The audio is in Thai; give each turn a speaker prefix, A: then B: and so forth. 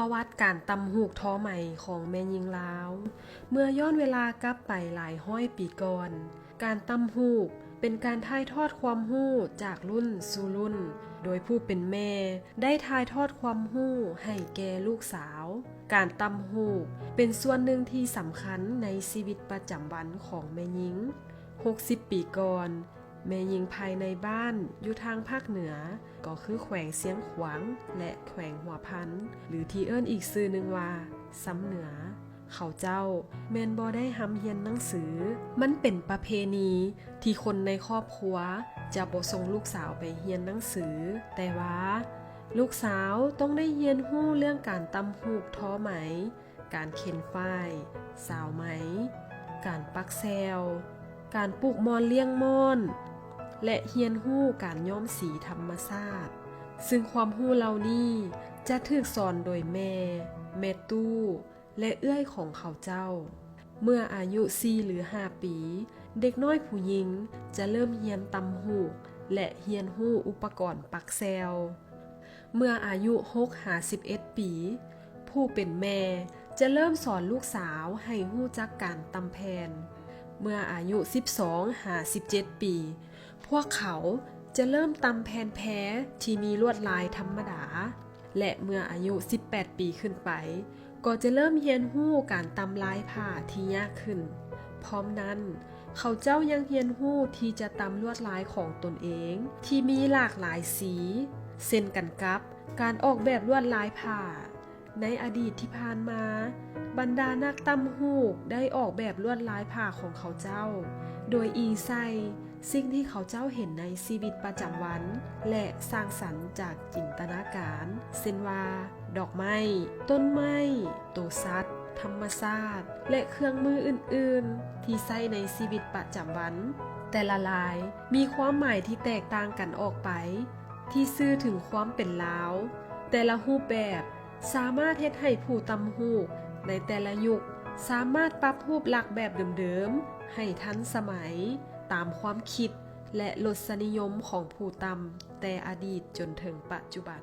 A: ประวัติการตำหูกท้อใหม่ของแม่หญิงลาว เมื่อย้อนเวลากลับไปหลายร้อยปีก่อน การตำหูกเป็นการถ่ายทอดความรู้จากรุ่นสู่รุ่น โดยผู้เป็นแม่ได้ถ่ายทอดความรู้ให้แก่ลูกสาว การตำหูกเป็นส่วนหนึ่งที่สำคัญในชีวิตประจำวันของแม่หญิง 60 ปีก่อนแม่หญิงภายในบ้านอยู่ทางภาคเหนือก็คือแขวงเสียงขวางและแขวงหัวพันหรือที่เอิ้นอีกชื่อหนึ่งว่าซ้ำเหนือเขาเจ้าแม่นบ่ได้หำเรียนหนังสือมันเป็นประเพณีที่คนในครอบครัวจะบ่ส่งลูกสาวไปเรียนหนังสือแต่ว่าลูกสาวต้องได้เรียนรู้เรื่องการตำหูกท้อไหมการเข็นฝ้ายสาวไหมการปักแซวการปลูกมอนเลี้ยงมอนและเรียนรู้การย้อมสีธรรมชาติซึ่งความรู้เหล่านี้จะถูกสอนโดยแม่ตู้และเอื้อยของเขาเจ้าเมื่ออายุ4หรือ5ปีเด็กน้อยผู้หญิงจะเริ่มเรียนตำหูกและเรียนรู้อุปกรณ์ปักแซวเมื่ออายุ6-11 ปีผู้เป็นแม่จะเริ่มสอนลูกสาวให้รู้จักการตำแพนเมื่ออายุ12-17 ปีพวกเขาจะเริ่มตำแพนแพ้ที่มีลวดลายธรรมดาและเมื่ออายุ18 ปีขึ้นไปก็จะเริ่มเรียนรู้การตำลายผ้าที่ยากขึ้นพร้อมนั้นเขาเจ้ายังเรียนรู้ที่จะตำลวดลายของตนเองที่มีหลากหลายสีเช่นกันกับการออกแบบลวดลายผ้าในอดีตที่ผ่านมาบรรดานักตำหูกได้ออกแบบลวดลายผ้าของเขาเจ้าโดยอิงใส่สิ่งที่เขาเจ้าเห็นในชีวิตประจำวันและสร้างสรรค์จากจินตนาการเช่นว่าดอกไม้ต้นไม้ตัวสัตว์ธรรมชาติและเครื่องมืออื่นๆที่ใช้ในชีวิตประจำวันแต่ละลายมีความหมายที่แตกต่างกันออกไปที่สื่อถึงความเป็นลาวแต่ละรูปแบบสามารถเฮ็ดให้ผู้ตำหูกในแต่ละยุคสามารถปรับรูปลักษณ์แบบเดิมๆให้ทันสมัยตามความคิดและรสนิยมของผู้ตำแต่อดีตจนถึงปัจจุบัน